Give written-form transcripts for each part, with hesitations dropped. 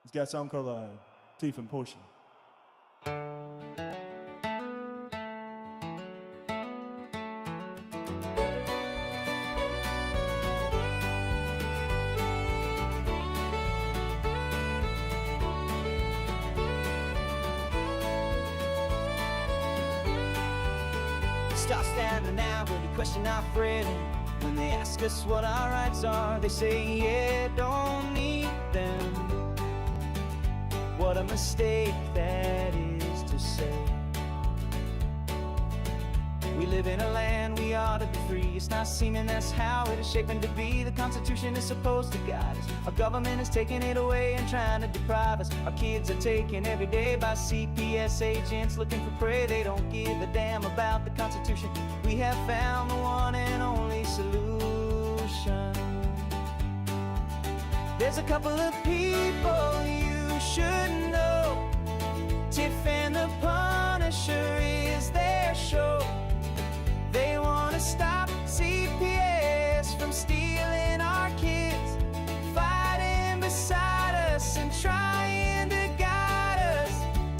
He's got a song called Tiff and Portion. Stop standing now when we question our freedom. When they ask us what our rights are, they say, yeah, don't need them. What a mistake that is to say. We live in a land we ought to be free. It's not seeming that's how it is shaping to be. The Constitution is supposed to guide us. Our government is taking it away and trying to deprive us. Our kids are taken every day by CPS agents looking for prey. They don't give a damn about the Constitution. We have found the one and only solution. There's a couple of people you should know. Tiff and the Punisher is their show. They want to stop CPS from stealing our kids, fighting beside us and trying to guide us.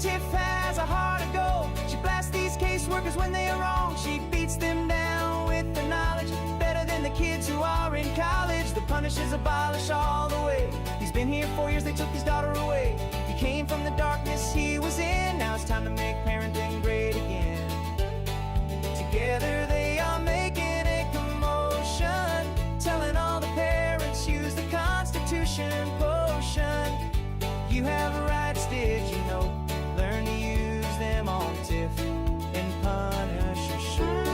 Tiff has a heart of gold. She blasts these caseworkers when they are wrong. She beats them down with the knowledge, better than the kids who are in college. The Punishers abolish all the way. He's been here 4 years, they took his daughter away. He came from the darkness he was in. Now it's time to make parenting great again. Together they are making a commotion, telling all the parents use the Constitution potion. You have rights, did you know? Learn to use them on Tiff and Punisher show.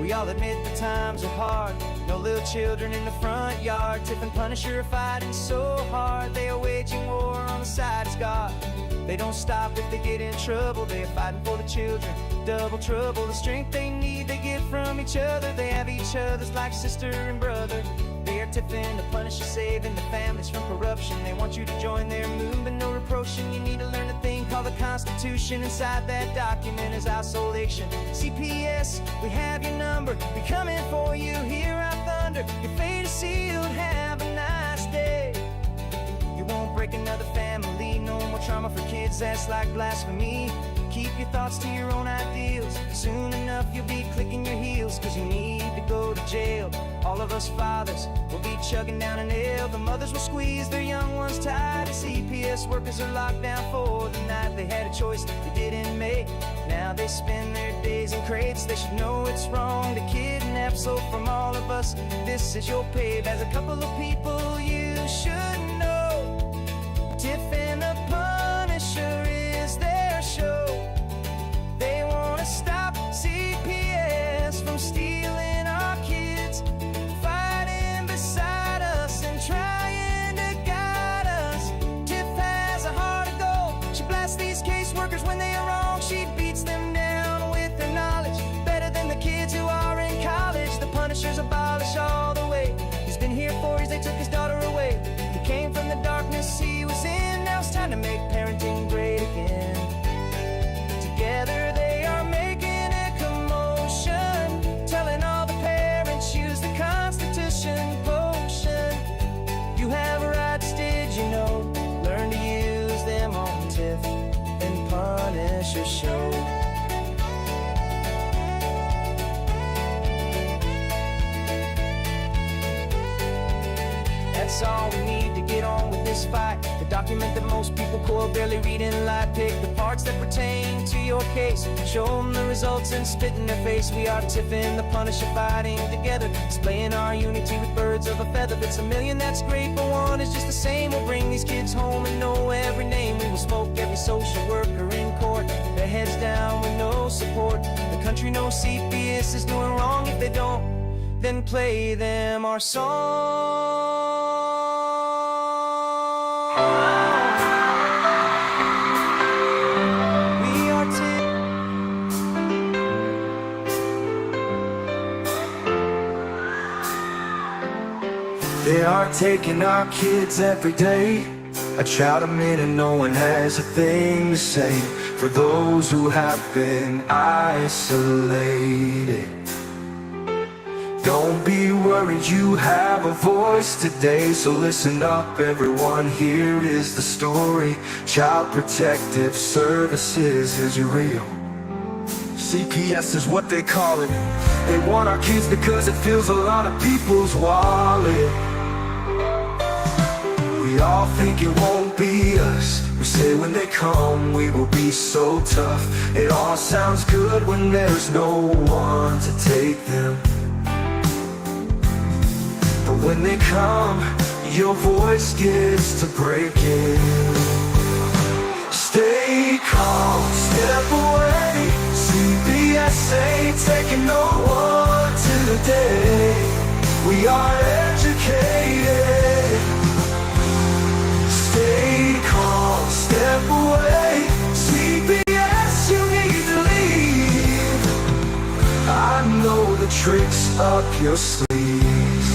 We all admit the times are hard. No little children in the front yard. Tiff and Punisher are fighting so hard. They are waging war on the side of God. They don't stop if they get in trouble. They are fighting for the children, double trouble. The strength they need they get from each other. They have each other's like sister and brother. They are Tiff and the Punisher, saving the families from corruption. They want you to join their movement, no reproaching. You need to learn a thing called the Constitution. Inside that document is isolation. CPS, we have your number. We're coming for you, hear our thunder. Your fate is sealed, have a nice day. You won't break another family, no more trauma for kids, that's like blasphemy. Keep your thoughts to your own ideals. Soon enough you'll be clicking your heels, cause you need to go to jail. All of us fathers will be chugging down an ale. The mothers will squeeze their young ones tight. The CPS workers are locked down for the night. They had a choice they didn't make. Now they spend their days in crates. They should know it's wrong to kidnap. So from all of us, this is your pay. There's a couple of people you should know. Tiff and the Punisher is their show. They want to stop CPS from stealing our kids, fighting beside us and trying to guide us. Tiff has a heart of gold. She blasts these caseworkers when they are wrong. She beats them down with her knowledge, better than the kids who are in college. The Punishers abolish all the way. He's been here 4 years, they took his daughter away. He came from the darkness he was in. Now it's time to make parenting great again. Together they are making a commotion, telling all the parents use the Constitution potion. You have rights, did you know? Learn to use them on Tiff and Punisher show. That's all we need to get on with this fight. The document that most people call barely reading light. Pick the parts that pertain to your case, show them the results and spit in their face. We are Tiff and the Punisher fighting together, displaying our unity with birds of a feather. If it's a million, that's great, but one is just the same. We'll bring these kids home and know every name. We will smoke every social worker in court, their heads down with no support. The country knows CPS is doing wrong. If they don't, then play them our song. We are They are taking our kids every day. I shout them in and no one has a thing to say. for those who have been isolated. Don't be worried, you have a voice today. So listen up everyone, here is the story. Child Protective Services is real. CPS is what they call it. They want our kids because it fills a lot of people's wallet. We all think it won't be us. We say when they come we will be so tough. It all sounds good when there's no one to take them. But when they come, your voice gets to breaking. Stay calm, step away. CPS ain't taking no one today. We are educated. Stay calm, step away. CPS, you need to leave. I know the tricks up your sleeves.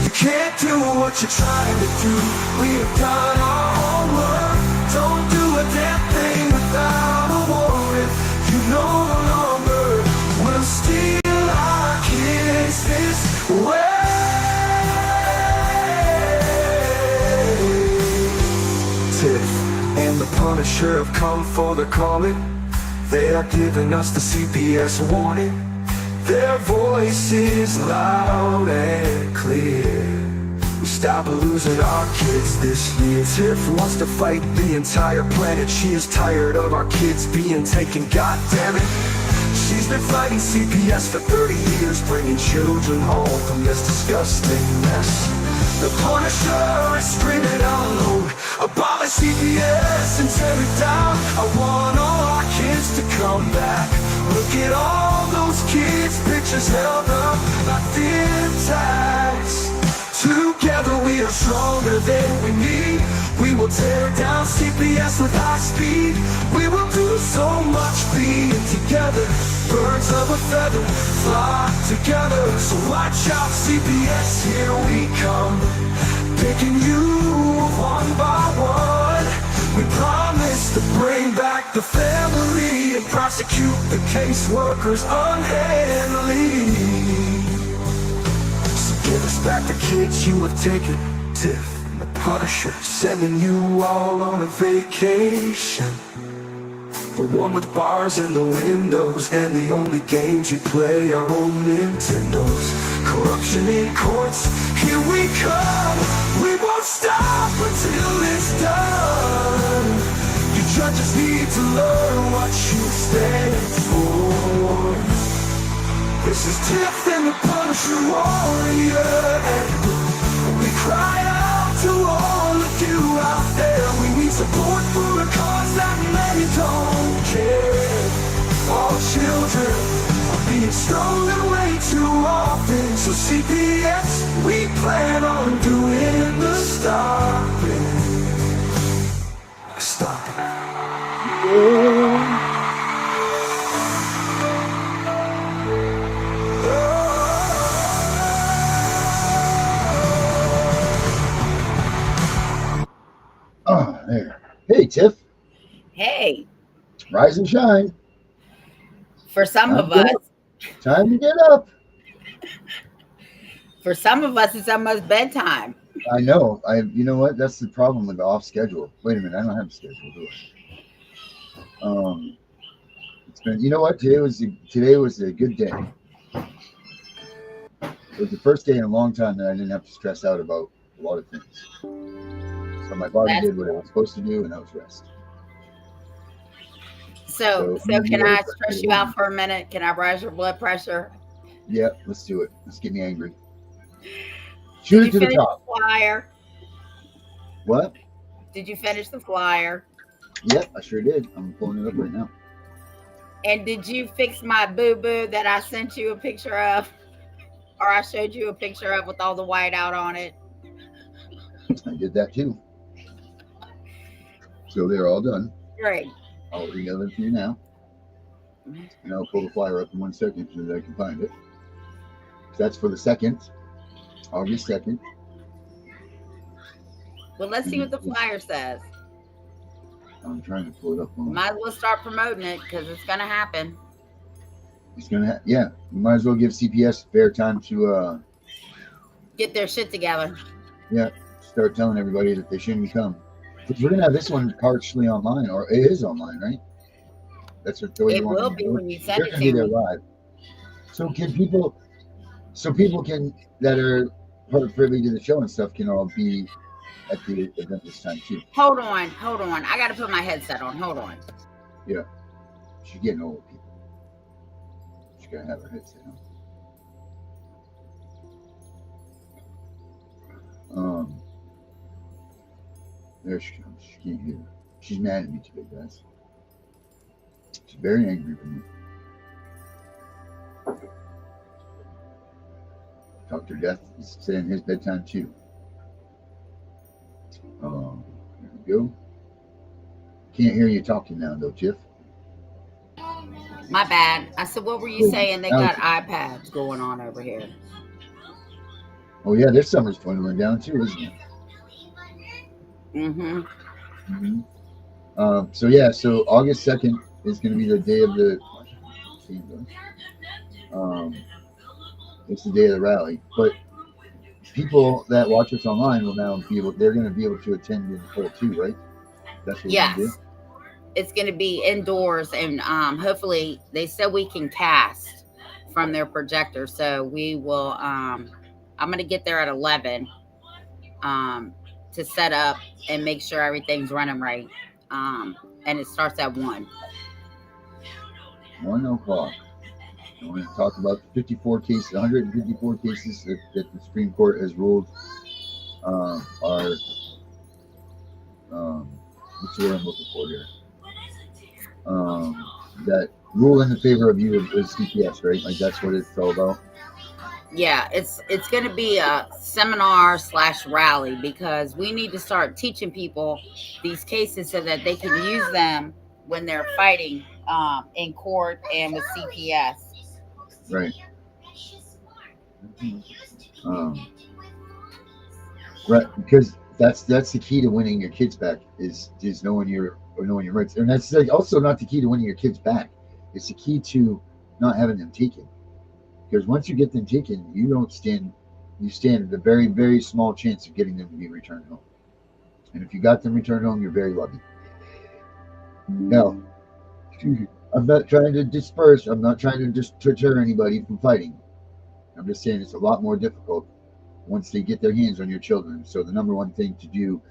You can't do what you're trying to do. We have done our homework. Don't do a damn thing without a warrant. You no longer will steal our kids this way. Tiff and the Punisher have come for the calling. They are giving us the CPS warning. Their voice is loud and clear. We stop losing our kids this year. Tiff wants to fight the entire planet. She is tired of our kids being taken, goddammit. She's been fighting CPS for 30 years, bringing children home from this disgusting mess. The Punisher is screaming out loud, abolish CPS and tear it down. I want all our kids to come back. Look at all those kids' pictures held up like thin tags. Together we are stronger than we need. We will tear down CPS with high speed. We will do so much being together. Birds of a feather flock together. So watch out CPS, here we come. Picking you one by one. We promise to bring back the family and prosecute the caseworkers unhandily. Give us back the kids you have taken. Tiff and the Punisher sending you all on a vacation. The one with bars in the windows, and the only games you play are on Nintendos. Corruption in courts, here we come. We won't stop until it's done. You judges need to learn what you stand for. This is Tiff and the Punisher warrior, and we cry out to all of you out there. We need support for a cause that many don't care. All children are being stolen way too often. So CPS, we plan on doing the stopping. Stopping. Yeah. Oh, there. Hey, Tiff. Hey. Rise and shine. For some of us. Time to get up. For some of us, it's almost bedtime. I know. You know what? That's the problem with the off schedule. Wait a minute. I don't have a schedule, do I? It's been. You know what? Today was a good day. It was the first day in a long time that I didn't have to stress out about a lot of things. So my body did what it was supposed to do, and that was rest. So can I stress you out for a minute? Can I raise your blood pressure? Yeah, let's do it. Let's get me angry. Shoot it to the top. The flyer? What? Did you finish the flyer? Yep, I sure did. I'm pulling it up right now. And did you fix my boo-boo that I sent you a picture of? Or I showed you a picture of with all the white out on it? I did that too. So they're all done. Great. I'll email them to you now. And I'll pull the flyer up in 1 second so that I can find it. So that's for the 2nd, August 2nd. Well, let's see what the flyer says. I'm trying to pull it up. Might as well start promoting it because it's gonna happen. It's gonna, yeah. We might as well give CPS fair time to, Get their shit together. yeah, start telling everybody that they shouldn't come. Because we're gonna have this one partially online, or it is online, right? That's what the way you It want will to be do when you it. send They're it gonna be to there me. live. So people can that are part privy to the show and stuff can all be at the event this time too. Hold on. I gotta put my headset on. Hold on. Yeah, she's getting old, people. She's gonna have her headset on. There she comes. She can't hear. She's mad at me today, guys. She's very angry with me. Dr. Death is saying his bedtime too. There we go. Can't hear you talking now, though, Tiff. My bad. I said, what were you saying? They got iPads going on over here. Oh yeah, their summer's dwindling down too, isn't it? Mm-hmm. So yeah, so August 2nd is going to be the day of the. It's the day of the rally, but people that watch us online will now be able. They're going to be able to attend in full too, right? That's what we're going to do. It's going to be indoors, and hopefully they said we can cast from their projector, so we will. I'm going to get there at 11 to set up and make sure everything's running right, and it starts at 1 o'clock. I want to talk about the 154 cases that the Supreme Court has ruled are what's the word I'm looking for here? That rule in the favor of you is CPS, right? Like that's what it's all about. Yeah, it's going to be a seminar / rally because we need to start teaching people these cases so that they can use them when they're fighting in court and with CPS. Right. Right, because that's the key to winning your kids back is knowing your rights, and that's like also not the key to winning your kids back. It's the key to not having them taken, because once you get them taken, you stand a very, very small chance of getting them to be returned home. And if you got them returned home, you're very lucky. Now, I'm not trying to disperse. I'm not trying to just deter anybody from fighting. I'm just saying it's a lot more difficult once they get their hands on your children. So the number one thing to do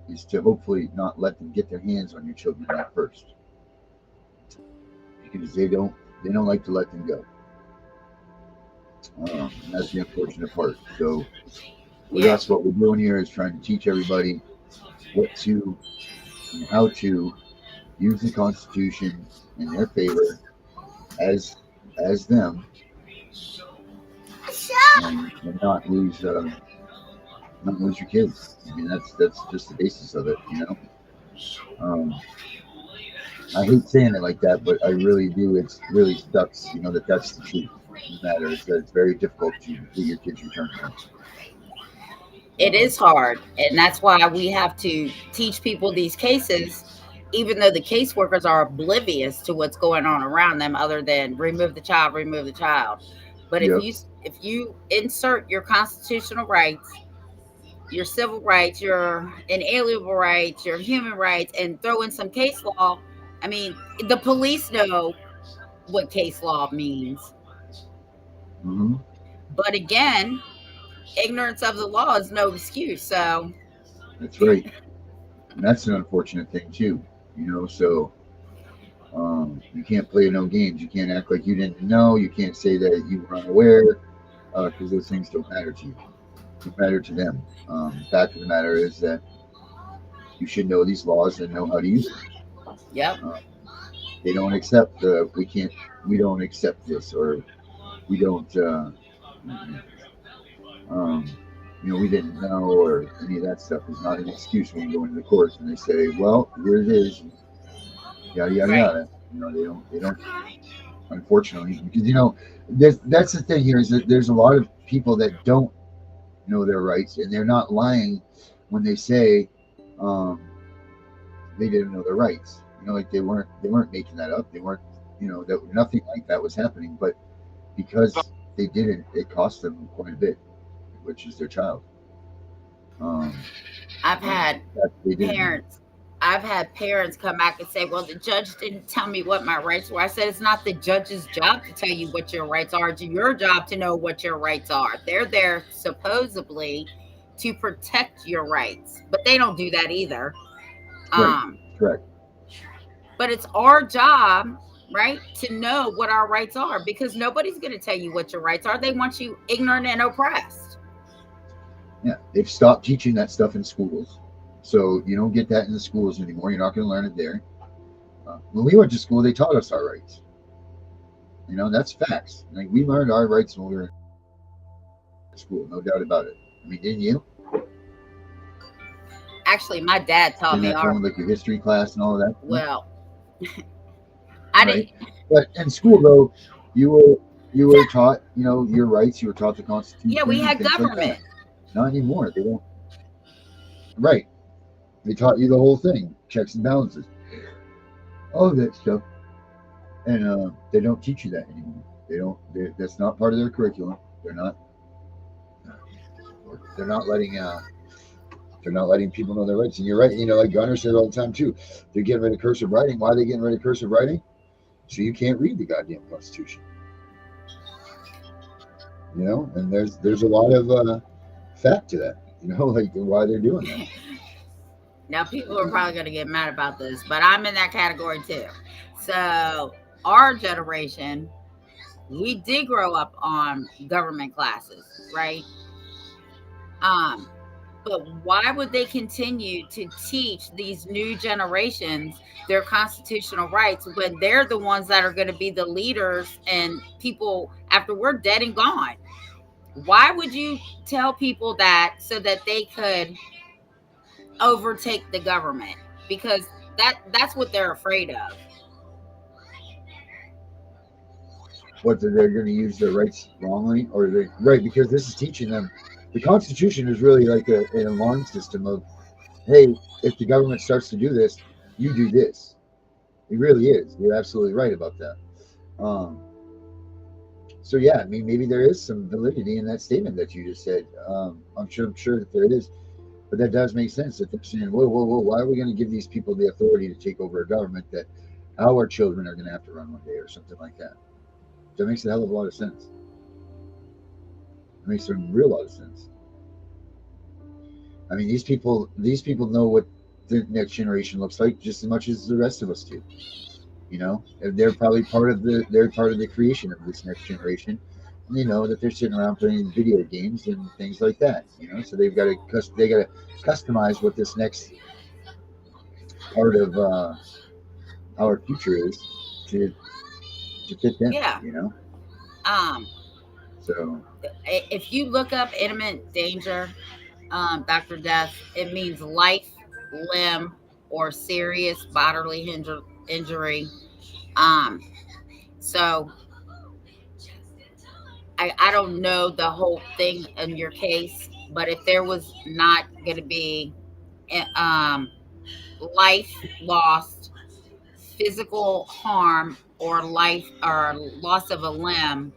is to hopefully not let them get their hands on your children at first, because they don't like to let them go. And that's the unfortunate part. So with us, what we're doing here is trying to teach everybody what to and how to use the Constitution in their favor as them, and not lose your kids. I mean, that's just the basis of it, you know. I hate saying it like that, but I really do. It's really sucks, you know, that's the truth. The matter is that it's very difficult to get your kids returned home. It is hard, and that's why we have to teach people these cases, even though the caseworkers are oblivious to what's going on around them, other than remove the child. But if you insert your constitutional rights, your civil rights, your inalienable rights, your human rights, and throw in some case law, I mean, the police know what case law means. Mm-hmm. But again, ignorance of the law is no excuse. So that's right, and that's an unfortunate thing too. You know, so you can't play no games. You can't act like you didn't know. You can't say that you were unaware, because those things don't matter to you. They matter to them. The fact of the matter is that you should know these laws and know how to use them. Yep. They don't accept. We don't accept this, or we don't. You know, we didn't know, or any of that stuff is not an excuse when you go into the courts and they say, well, here it is, yada yada yada. You know, they don't. Unfortunately, because you know, that's the thing here is that there's a lot of people that don't know their rights, and they're not lying when they say they didn't know their rights. You know, like they weren't making that up. They weren't, that nothing like that was happening. But because they didn't, it cost them quite a bit, which is their child. I've And had that they didn't know. parents I've had parents come back and say, well, the judge didn't tell me what my rights were. I said, it's not the judge's job to tell you what your rights are. It's your job to know what your rights are. They're there supposedly to protect your rights, but they don't do that either. Right. Um, Correct. but it's our job, right, to know what our rights are, because nobody's going to tell you what your rights are. They want you ignorant and oppressed. Yeah. They've stopped teaching that stuff in schools. So you don't get that in the schools anymore. You're not going to learn it there. When we went to school, they taught us our rights. That's facts. Like, we learned our rights when we were in school, no doubt about it. I mean, didn't you? Actually, my dad taught Didn't me that go in like your history class and all of that? well, I Right. didn't. But in school, though, you were taught, your rights. You were taught the Yeah, Constitution we and had things like government. that. Not anymore. They don't. Right. They taught you the whole thing, checks and balances, all of that stuff, and they don't teach you that anymore. They don't. That's not part of their curriculum. They're not. They're not letting. They're not letting people know their rights. And you're right. Like Gunner said all the time too. They're getting rid of cursive writing. Why are they getting rid of cursive writing? So you can't read the goddamn Constitution. And there's a lot of fact to that. Like why they're doing that. Now, people are probably going to get mad about this, but I'm in that category too. So, our generation, we did grow up on government classes, right? But why would they continue to teach these new generations their constitutional rights when they're the ones that are going to be the leaders and people after we're dead and gone? Why would you tell people that so that they could overtake the government? Because that's what they're afraid of. What, they're going to use their rights wrongly, or they right, because this is teaching them. The Constitution is really like an alarm system of, hey, if the government starts to do this, you do this. It really is. You're absolutely right about that. So yeah, I mean, maybe there is some validity in that statement that you just said. I'm sure that there is, but that does make sense that they're saying, whoa, whoa, whoa, why are we going to give these people the authority to take over a government that our children are going to have to run one day, or something like that? That makes a hell of a lot of sense. It makes a real lot of sense. I mean, these people know what the next generation looks like just as much as the rest of us do. They're probably part of the creation of this next generation. And they know that they're sitting around playing video games and things like that. So they got to customize what this next part of our future is to fit them. Yeah. So if you look up imminent danger, Dr. Death, it means life, limb, or serious bodily injury. So I don't know the whole thing in your case, but if there was not going to be life lost, physical harm, or life or loss of a limb,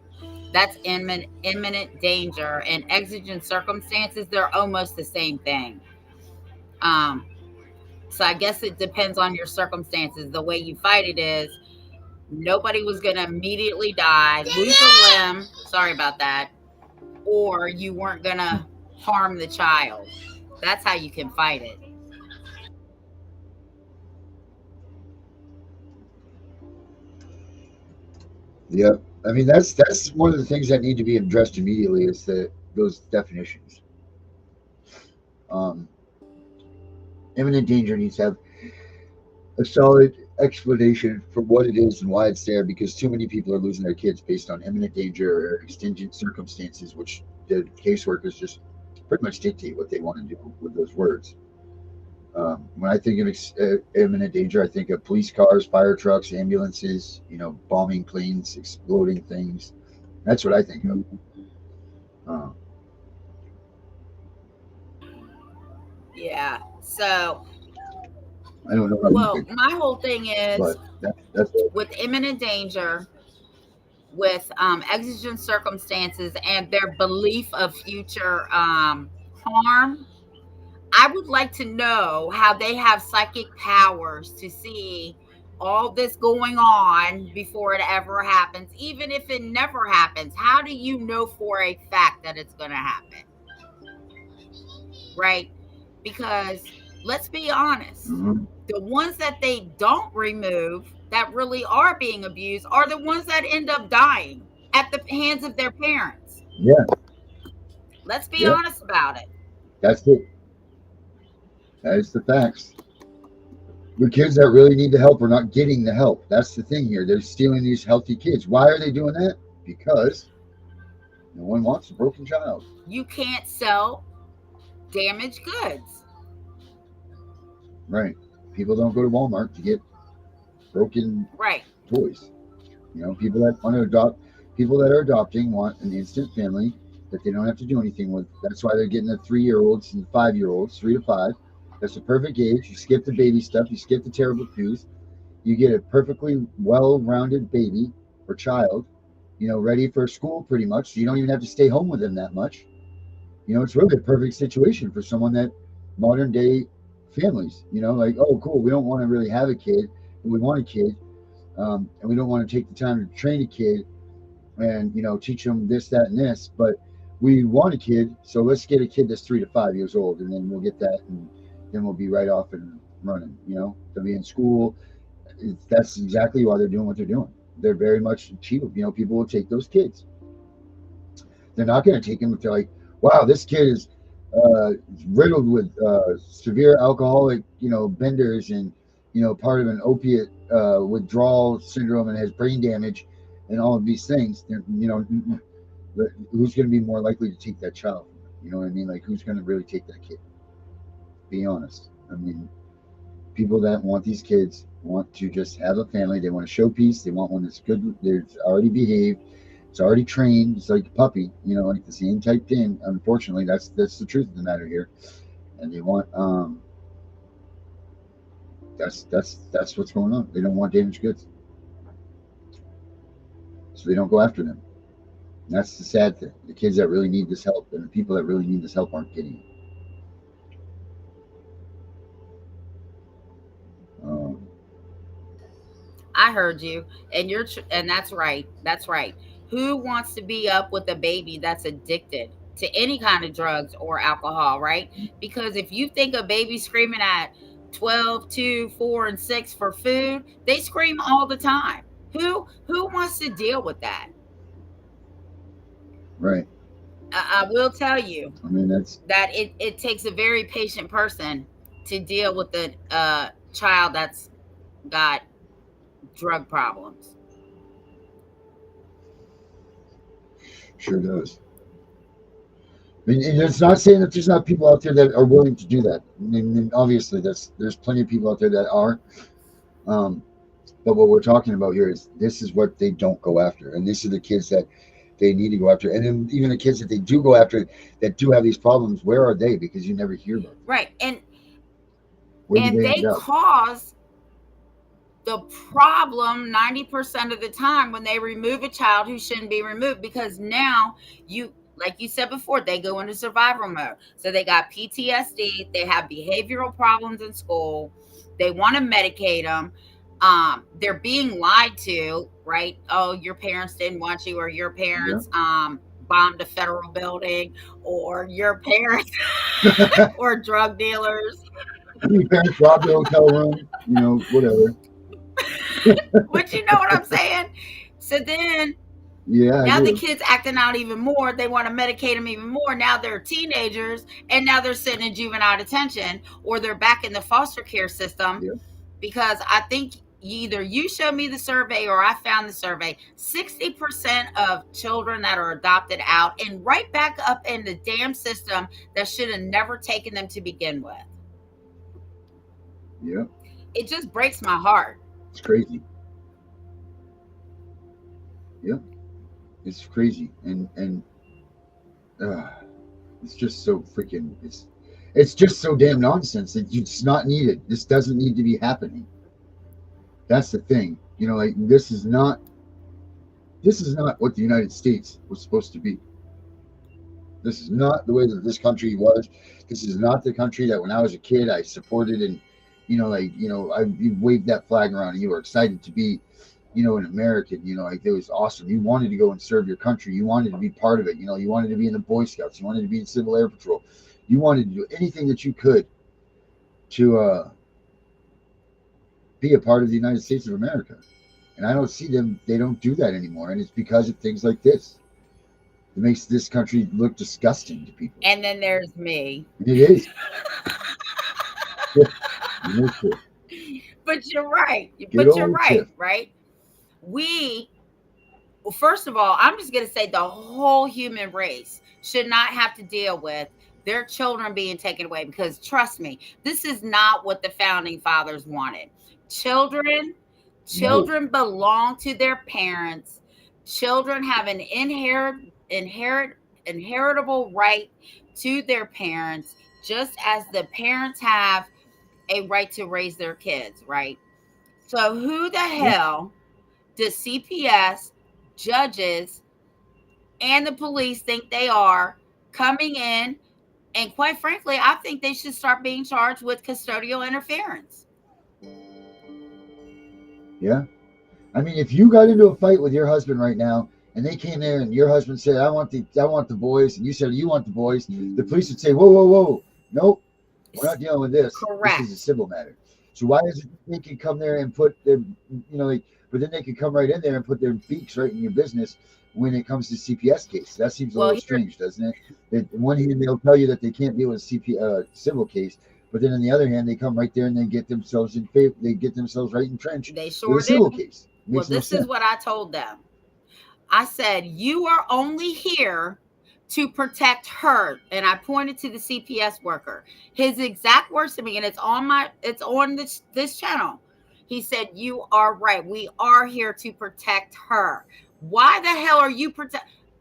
that's imminent danger. And exigent circumstances, they're almost the same thing. So I guess it depends on your circumstances. The way you fight it is nobody was going to immediately die, lose a limb. Sorry about that. Or you weren't going to harm the child. That's how you can fight it. yeah, I mean, that's one of the things that need to be addressed immediately is those definitions. Um, Imminent danger needs to have a solid explanation for what it is and why it's there, because too many people are losing their kids based on imminent danger or extingent circumstances, which the caseworkers just pretty much dictate what they want to do with those words. When I think of imminent danger, I think of police cars, fire trucks, ambulances, bombing planes, exploding things. That's what I think of. Yeah. So I don't know how you Well, think, my whole thing is but that's it. with imminent danger, with exigent circumstances, and their belief of future harm. I would like to know how they have psychic powers to see all this going on before it ever happens. Even if it never happens, how do you know for a fact that it's going to happen? Right? Because let's be honest, Mm-hmm. the ones that they don't remove that really are being abused are the ones that end up dying at the hands of their parents. Yeah, Let's be yeah, honest about it. that's it. That is the facts. The kids that really need the help are not getting the help. That's the thing here. They're stealing these healthy kids. Why are they doing that? Because no one wants a broken child. You can't sell damaged goods. Right. People don't go to Walmart to get broken Right. toys. You know, people that want to adopt, people that are adopting want an instant family that they don't have to do anything with. That's why they're getting the 3-year-olds and 5-year-olds, 3 to 5. That's the perfect age. You skip the baby stuff. You skip the terrible cues. You get a perfectly well-rounded baby or child, you know, ready for school pretty much. So you don't even have to stay home with them that much. You know, it's really a perfect situation for someone that modern day families, you know, like, oh, cool, we don't want to really have a kid, but we want a kid. And we don't want to take the time to train a kid and, you know, teach them this, that, and this, but we want a kid. So let's get a kid that's 3 to 5 years old, and then we'll get that, and then we'll be right off and running, you know, they'll be in school. That's exactly why they're doing what they're doing. They're very much cheap. You know, people will take those kids. They're not going to take them if they're like, wow, this kid is riddled with severe alcoholic, you know, benders and, you know, part of an opiate withdrawal syndrome and has brain damage and all of these things. You know, who's going to be more likely to take that child? You know what I mean? Like, who's going to really take that kid? Be honest. I mean, people that want these kids want to just have a family. They want to show peace. They want one that's good. They're already behaved. It's already trained. It's like a puppy, you know, like the same type thing. Unfortunately, that's the truth of the matter here. And they want that's what's going on. They don't want damaged goods, so they don't go after them. And that's the sad thing. The kids that really need this help and the people that really need this help aren't getting it. Um, I heard you, and and that's right. That's right. Who wants to be up with a baby that's addicted to any kind of drugs or alcohol, right? Because if you think a baby screaming at 12, 2, 4, and 6 for food, they scream all the time. Who wants to deal with that? right. I will tell you I mean, that's that it takes a very patient person to deal with a child that's got drug problems. sure does. I mean, and it's not saying that there's not people out there that are willing to do that. I mean, obviously, there's plenty of people out there that are. Um, but what we're talking about here is this is what they don't go after, and these are the kids that they need to go after, and then even the kids that they do go after that do have these problems. Where are they? Because you never hear about them. Right. And Where do and they they end up? cause the problem 90% of the time when they remove a child who shouldn't be removed, because now you, like you said before, they go into survival mode. So they got PTSD, they have behavioral problems in school, they want to medicate them. They're being lied to, right? Oh, your parents didn't want you, or your Yeah. parents bombed a federal building, or your parents or drug dealers. Your parents robbed the hotel room. You know, whatever. But you know what I'm saying? So then Yeah, I now the do. kids acting out even more. They want to medicate them even more. Now they're teenagers, and now they're sitting in juvenile detention, or they're back in the foster care system. Yeah. Because I think either you showed me the survey or I found the survey. 60% of children that are adopted out and right back up in the damn system that should have never taken them to begin with. Yeah. It just breaks my heart. It's crazy. Yeah. It's crazy, and it's just so freaking. it's just so damn nonsense that it's not needed. This doesn't need to be happening. That's the thing. Like this is not what the United States was supposed to be. This is not the way that this country was. This is not the country that when I was a kid I supported, and I waved that flag around and you were excited to be, an American. Like it was awesome. You wanted to go and serve your country. You wanted to be part of it. You wanted to be in the Boy Scouts. You wanted to be in Civil Air Patrol. You wanted to do anything that you could to be a part of the United States of America. And I don't see them. They don't do that anymore. And it's because of things like this. It makes this country look disgusting to people. And then there's me. And it is. But you're right. Good old Tiff. Right? First of all, I'm just going to say the whole human race should not have to deal with their children being taken away, because trust me, this is not what the founding fathers wanted. Children belong to their parents. Children have an inheritable right to their parents, just as the parents have a right to raise their kids, right? So who the hell does CPS, judges, and the police think they are coming in? And quite frankly, I think they should start being charged with custodial interference. Yeah. I mean, if you got into a fight with your husband right now and they came there and your husband said, I want the boys, and you said you want the boys, the police would say, whoa. Nope. We're not dealing with this. Correct. This is a civil matter. So why is it they can come there and put their, but then they can come right in there and put their beaks right in your business when it comes to CPS case? That seems a little strange, doesn't it? That on one hand, they'll tell you that they can't deal with a civil case, but then on the other hand, they come right there and they get themselves right entrenched. They sure with a civil case. Well, this is what I told them. I said, you are only here to protect her. And I pointed to the CPS worker. His exact words to me, and it's on this channel. He said, you are right. We are here to protect her. Why the hell are you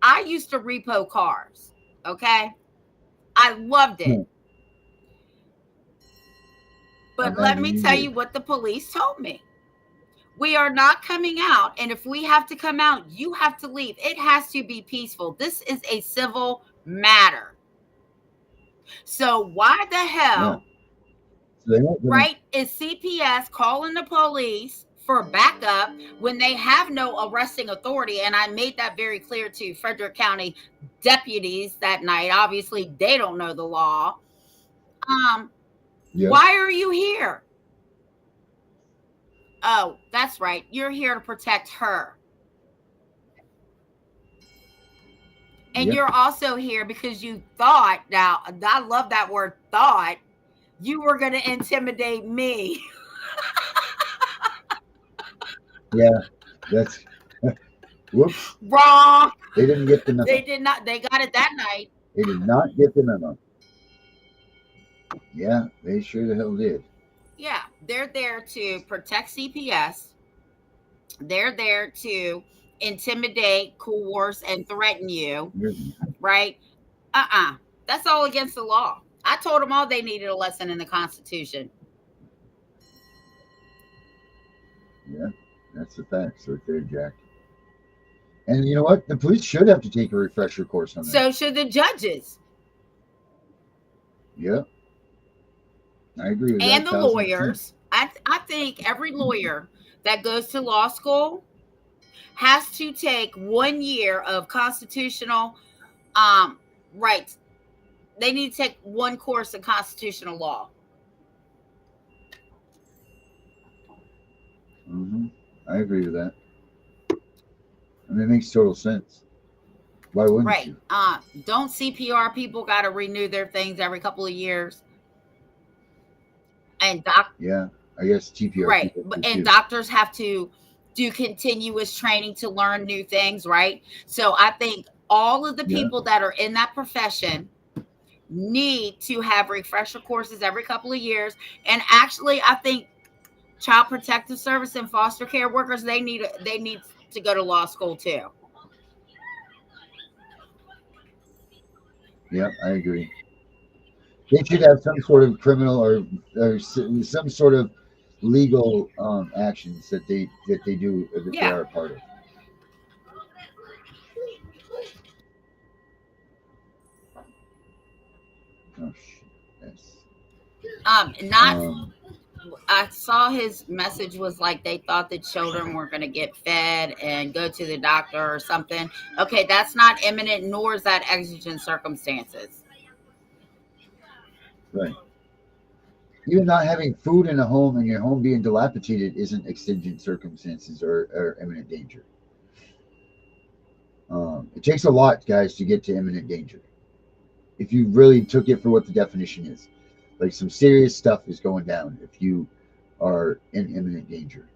I used to repo cars. Okay. I loved it. But let me tell you what the police told me. We are not coming out. And if we have to come out, you have to leave. It has to be peaceful. This is a civil matter. So why the hell, right, is CPS calling the police for backup when they have no arresting authority? And I made that very clear to Frederick County deputies that night. Obviously, they don't know the law. Why are you here? Oh, that's right. You're here to protect her. And you're also here because you thought, now I love that word, thought, you were going to intimidate me. Yeah, that's whoops. Wrong. They didn't get the memo. They did not. They got it that night. They did not get the memo. Yeah, they sure the hell did. Yeah, they're there to protect CPS. They're there to intimidate, coerce, and threaten you, right? That's all against the law. I told them all they needed a lesson in the Constitution. Yeah, that's the facts right there, Jack. And you know what? The police should have to take a refresher course on that. So should the judges. Yeah. I agree with that. And the lawyers. I think every lawyer that goes to law school has to take 1 year of constitutional rights. They need to take one course in constitutional law. I agree with that. I mean, it makes total sense. Why wouldn't you? Don't CPR people got to renew their things every couple of years? And yeah, I guess TPR. Right. And doctors have to do continuous training to learn new things, right? So I think all of the people that are in that profession need to have refresher courses every couple of years. And actually, I think Child Protective Service and foster care workers, they need to go to law school too. Yeah, I agree. They should have some sort of criminal or some sort of legal actions that they do that they Yeah. are a part of. Oh shit. Yes. Not. Um, I saw his message was like they thought the children were going to get fed and go to the doctor or something. Okay, that's not imminent, nor is that exigent circumstances. right. Even not having food in a home and your home being dilapidated isn't exigent circumstances or imminent danger. It takes a lot, guys, to get to imminent danger. If you really took it for what the definition is, like some serious stuff is going down if you are in imminent danger.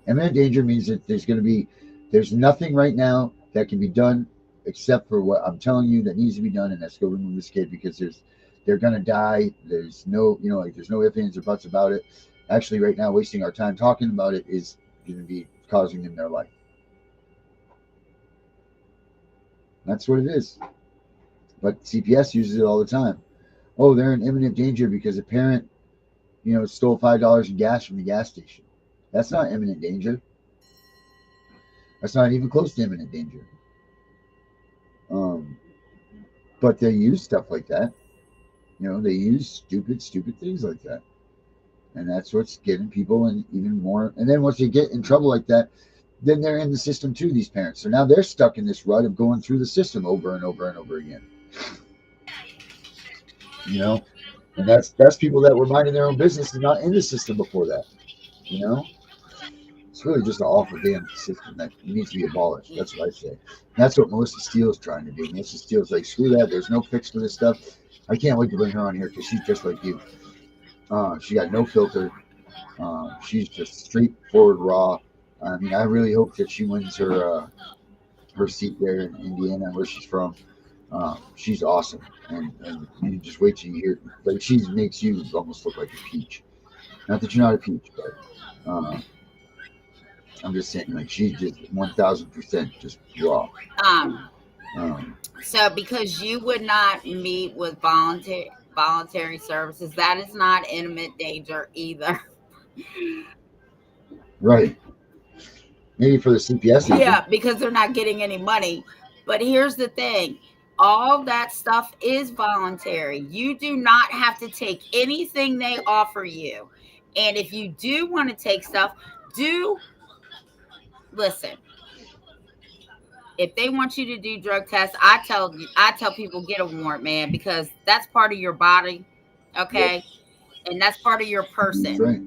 Imminent danger means that there's nothing right now that can be done except for what I'm telling you that needs to be done, and that's go remove this kid because they're gonna die. There's no, like there's no ifs, ands, or buts about it. Actually, right now, wasting our time talking about it is going to be causing them their life. That's what it is. But CPS uses it all the time. Oh, they're in imminent danger because a parent, stole $5 in gas from the gas station. That's not imminent danger. That's not even close to imminent danger. Um, but they use stuff like that. They use stupid things like that. And that's what's getting people in even more. And then once they get in trouble like that, then they're in the system too, these parents. So now they're stuck in this rut of going through the system over and over and over again. And that's people that were minding their own business and not in the system before that. It's really just an awful damn system that needs to be abolished. That's what I say. And that's what Melissa Steele's trying to do. Melissa Steele's like, screw that. There's no fix for this stuff. I can't wait to bring her on here because she's just like you. She got no filter. She's just straightforward, raw. I mean, I really hope that she wins her seat there in Indiana, where she's from. She's awesome, and you just wait till you hear. Like, she makes you almost look like a peach. Not that you're not a peach, but I'm just saying, like, she's just 1,000% just raw. So because you would not meet with voluntary services, that is not imminent danger either. Right. Maybe for the CPS. Yeah, because they're not getting any money. But here's the thing. All that stuff is voluntary. You do not have to take anything they offer you. And if you do want to take stuff, listen. If they want you to do drug tests, I tell people get a warrant, man, because that's part of your body, okay? Yep. And that's part of your person. Right.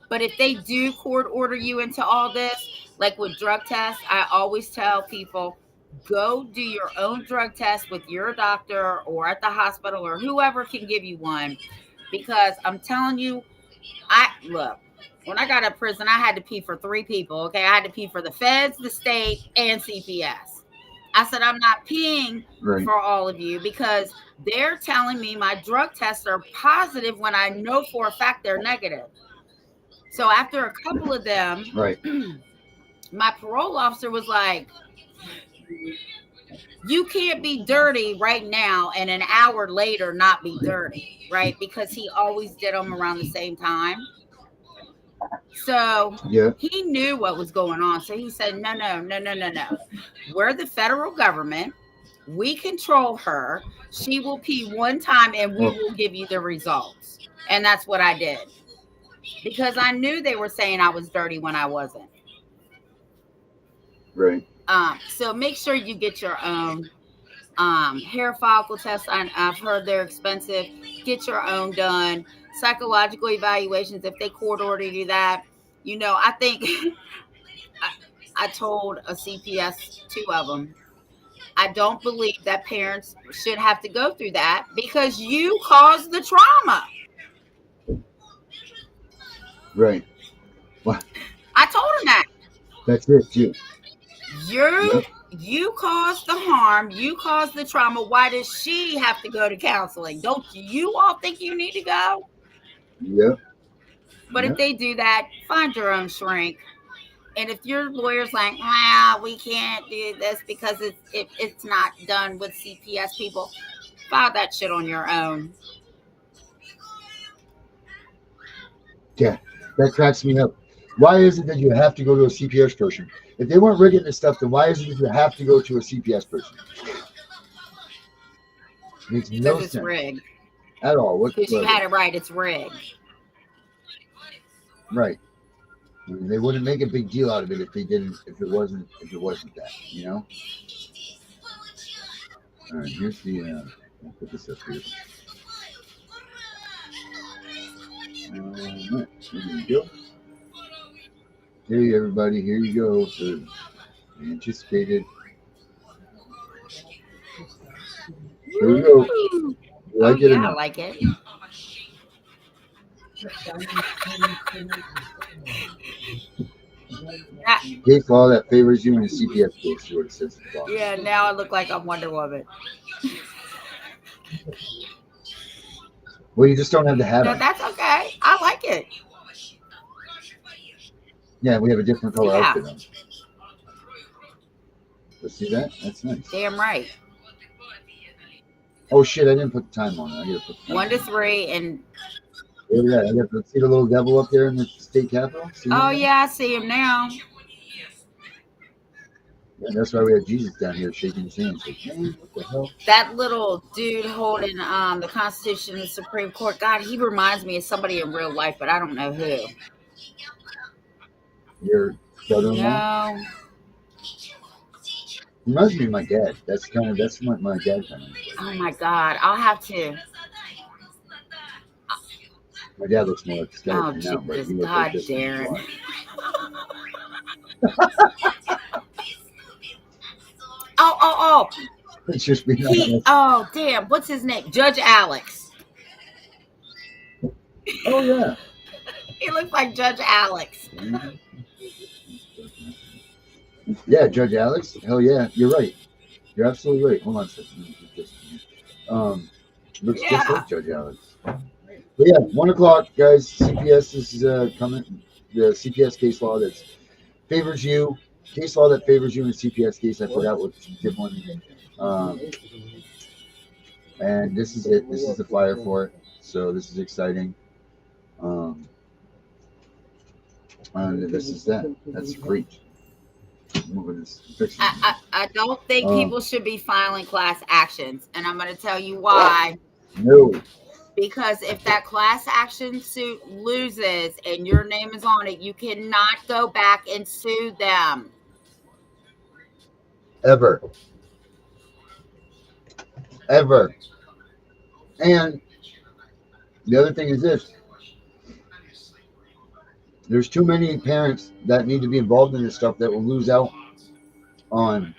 But if they do court order you into all this, like with drug tests, I always tell people, go do your own drug test with your doctor or at the hospital or whoever can give you one. Because I'm telling you, look, when I got out of prison, I had to pee for 3 people. Okay. I had to pee for the feds, the state, and CPS. I said, I'm not peeing for all of you because they're telling me my drug tests are positive when I know for a fact they're negative. So after a couple of them, my parole officer was like, you can't be dirty right now and an hour later not be dirty, right? Because he always did them around the same time. So he knew what was going on. So he said, no. We're the federal government. We control her. She will pee one time and we will give you the results. And that's what I did. Because I knew they were saying I was dirty when I wasn't. Right. So make sure you get your own hair follicle tests. I've heard they're expensive. Get your own done. Psychological evaluations, if they court order you that. I think I told a CPS, 2 of them, I don't believe that parents should have to go through that because you caused the trauma. Right. Well, I told him that. That's it, too. You caused the harm. You caused the trauma. Why does she have to go to counseling? Don't you all think you need to go? Yep. But if they do that, find your own shrink. And if your lawyer's like, well, we can't do this because it's not done with CPS people, File that shit on your own. Yeah, that cracks me up. Why is it that you have to go to a CPS person? If they weren't rigging this stuff, then why is it that you have to go to a CPS person? Makes no Because it's sense rigged. at all Because you whatsoever. had it right. It's rigged. Right. I mean, they wouldn't make a big deal out of it if they didn't. If it wasn't that. You know. All right. Here's the. I'll put this up here. All right. Here you go. Hey everybody, here you go. The anticipated. Here we go. Woo! You like it or Yeah, I not? like it. That, Case law that favors you in a CPS case. See what it says at the bottom. yeah, now I look like I'm Wonder Woman. Well, you just don't have the hat No, on. that's okay. I like it. Yeah, we have a different color Yeah. outfit on. Let's see that. That's nice. Damn right. Oh shit! I didn't put the time on it. I gotta put the time 1 to on. 3 and Look at that. I got to see the little devil up there in the state capitol. See oh him? yeah, I see him now. Yeah, that's why we have Jesus down here shaking his hands. Like, man, what the hell? That little dude holding the Constitution and the Supreme Court. God, he reminds me of somebody in real life, but I don't know who. Your brother-in-law? No. Reminds me of my dad. That's what my dad kind of. Oh my God, I'll have to. My dad looks more like a Oh skeleton now, but Jesus, he looks God, like this. Darren. Oh. It's just being honest. Oh damn, what's his name? Judge Alex. Oh yeah. He looks like Judge Alex. Yeah, Judge Alex. Hell yeah, you're right. You're absolutely right. Hold on a second. Looks just like Judge Alex. But yeah, 1 o'clock, guys. CPS is coming. The CPS case law that favors you. Case law that favors you in a CPS case. I forgot what the one. And this is it. This is the flyer for it. So this is exciting. And this is that. That's great. Moving this. I don't think people should be filing class actions, and I'm going to tell you why. No. Because if that class action suit loses and your name is on it, you cannot go back and sue them. Ever. And the other thing is this. There's too many parents that need to be involved in this stuff that will lose out on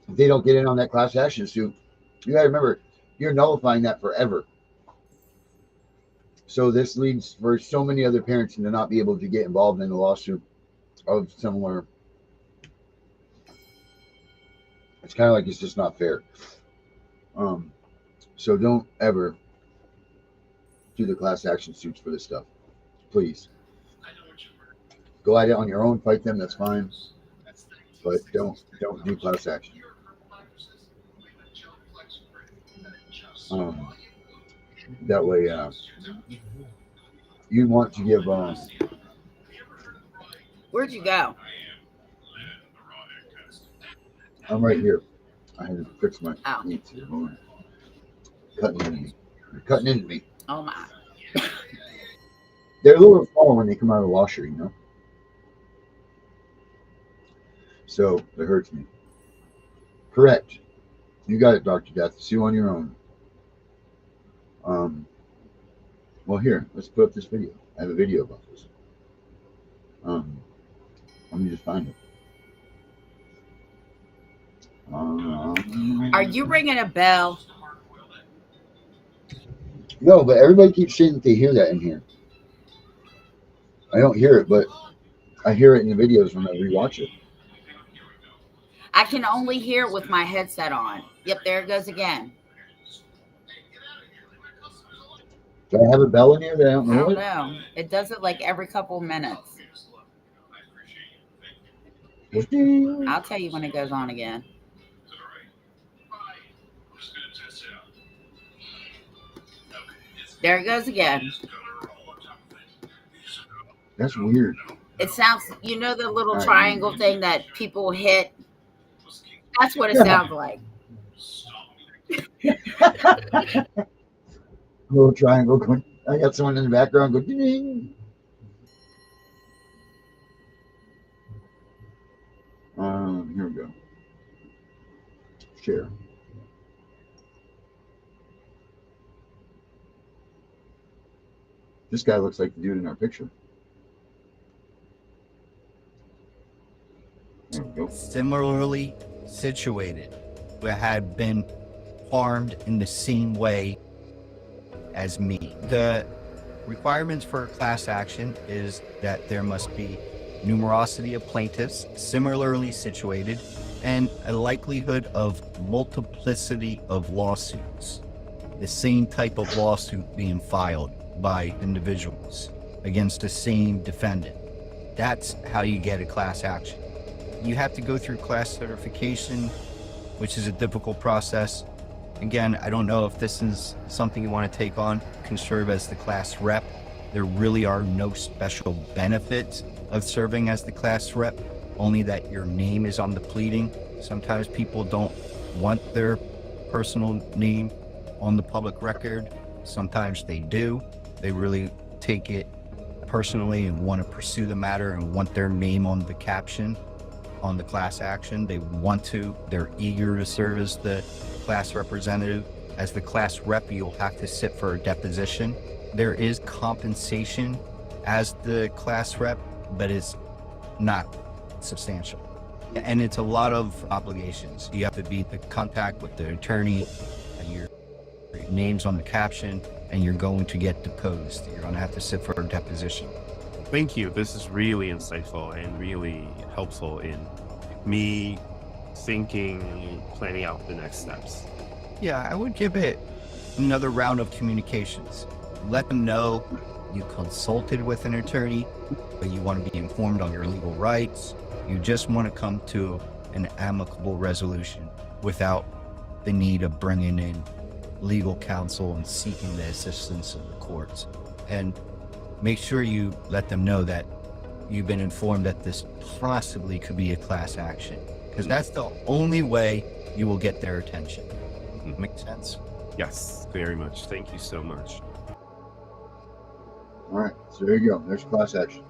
if they don't get in on that class action suit. You gotta remember, you're nullifying that forever. So this leads for so many other parents to not be able to get involved in a lawsuit of similar. It's kind of like it's just not fair. So don't ever do the class action suits for this stuff, please. Go at it on your own, fight them. That's fine, but don't do class action. That way, you want to give. Where'd you go? I'm right here. I had to fix my Oh. meat here. Hold on. Cutting into me. They're cutting into me. Oh my. They're a little small when they come out of the washer, you know. So it hurts me. Correct. You got it, Dr. Death. Sue on your own. Well, here, let's put up this video. I have a video about this. Let me just find it. Are you ringing a bell? No, but everybody keeps saying that they hear that in here. I don't hear it, but I hear it in the videos when I rewatch it. I can only hear it with my headset on. Yep, there it goes again. Do I have a bell in here that I don't I know? don't know. It does it like every couple minutes. I'll tell you when it goes on again. There it goes again. That's weird. It sounds, the little All right. triangle thing that people hit? That's what it sounds like. Little triangle going. I got someone in the background going. Ding. Here we go. Share. This guy looks like the dude in our picture. There we go. Similarly situated, who had been harmed in the same way as me. The requirements for a class action is that there must be numerosity of plaintiffs similarly situated and a likelihood of multiplicity of lawsuits, the same type of lawsuit being filed by individuals against the same defendant. That's how you get a class action. You have to go through class certification, which is a difficult process. Again, I don't know if this is something you want to take on. You can serve as the class rep. There really are no special benefits of serving as the class rep, only that your name is on the pleading. Sometimes people don't want their personal name on the public record. Sometimes they do. They really take it personally and want to pursue the matter and want their name on the caption on the class action. They're eager to serve as the class representative. As the class rep, you'll have to sit for a deposition. There is compensation as the class rep, but it's not substantial. And it's a lot of obligations. You have to be in contact with the attorney, and your name's on the caption, and you're going to get deposed. You're going to have to sit for a deposition. Thank you. This is really insightful and really helpful in me thinking, planning out the next steps. Yeah, I would give it another round of communications. Let them know you consulted with an attorney, but you want to be informed on your legal rights. You just want to come to an amicable resolution without the need of bringing in legal counsel and seeking the assistance of the courts. And make sure you let them know that you've been informed that this possibly could be a class action, because that's the only way you will get their attention. Make sense? Yes, very much. Thank you so much. All right, so there you go. There's class action.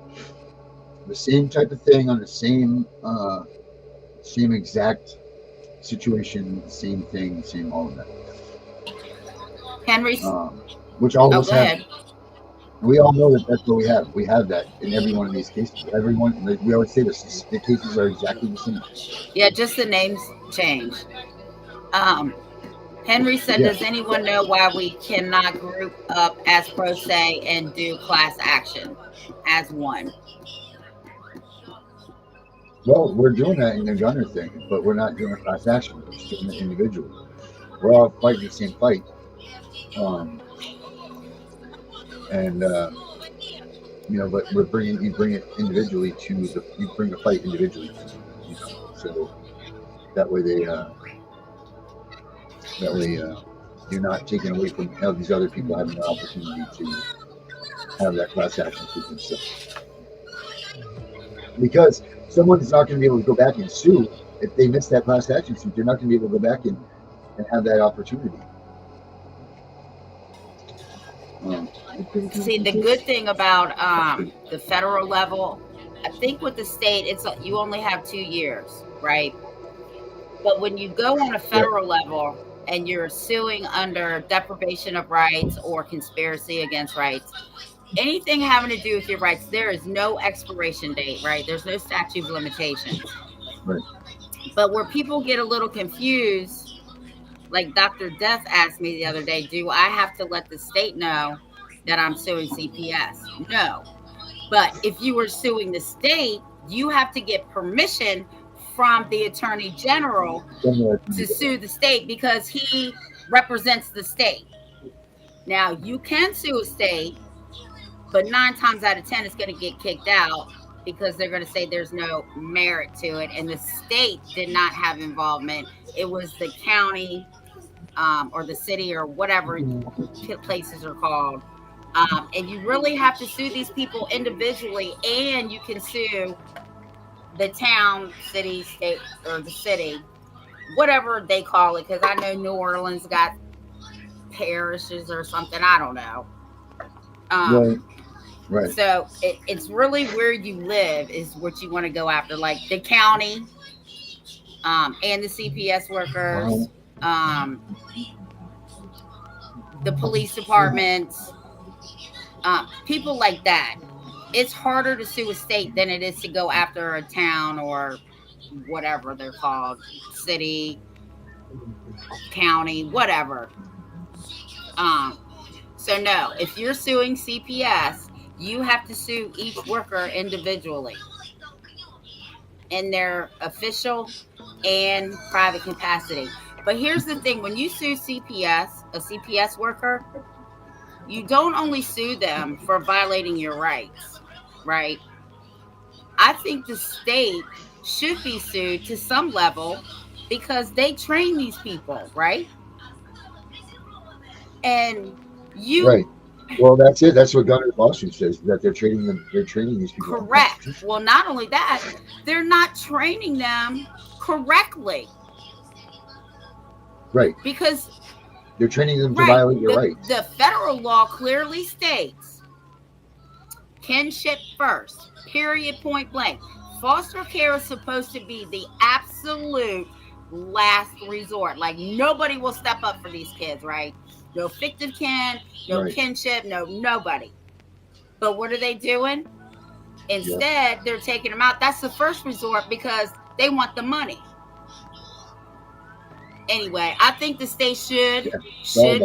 The same type of thing on the same exact situation, same thing, same all of that. Henry, which all of us go have. ahead. We all know that that's what we have. We have that in every one of these cases. Everyone, we always say this, the cases are exactly the same. Yeah, just the names change. Henry said, Yeah. Does anyone know why we cannot group up as pro se and do class action as one? Well, we're doing that in the gunner thing, but we're not doing a class action. We're just doing it individually. We're all fighting the same fight. But you bring it individually you bring the fight individually to, so that way you're not taking away from these other people having the opportunity to have that class action for themselves. Because someone is not going to be able to go back and sue if they miss that class action suit. They're not going to be able to go back and have that opportunity. See, the good thing about the federal level, I think with the state, you only have 2 years, right? But when you go on a federal level and you're suing under deprivation of rights or conspiracy against rights, anything having to do with your rights, there is no expiration date, right? There's no statute of limitations. Right. But where people get a little confused, like Dr. Death asked me the other day, do I have to let the state know that I'm suing CPS? No. But if you were suing the state, you have to get permission from the Attorney General to sue the state because he represents the state. Now, you can sue a state, but 9 times out of 10, it's going to get kicked out because they're going to say there's no merit to it. And the state did not have involvement. It was the county or the city or whatever places are called. And you really have to sue these people individually, and you can sue the town, city, state, or the city, whatever they call it. Because I know New Orleans got parishes or something. I don't know. Right. So it's really where you live is what you want to go after, like the county, and the CPS workers, the police departments, people like that. It's harder to sue a state than it is to go after a town or whatever they're called, city, county, whatever. So no, if you're suing CPS, you have to sue each worker individually in their official and private capacity. But here's the thing, when you sue CPS, a CPS worker, you don't only sue them for violating your rights, right? I think the state should be sued to some level because they train these people, right? And you... Right. Well, that's it. That's what Gunner's lawsuit says, that they're training them. They're training these people. Correct. Well, not only that, they're not training them correctly. Right. Because they're training them to violate your rights. The federal law clearly states kinship first, period, point blank. Foster care is supposed to be the absolute last resort. Like, nobody will step up for these kids, right? No fictive kin, no kinship, nobody. But what are they doing? Instead, they're taking them out. That's the first resort because they want the money. Anyway, I think the state should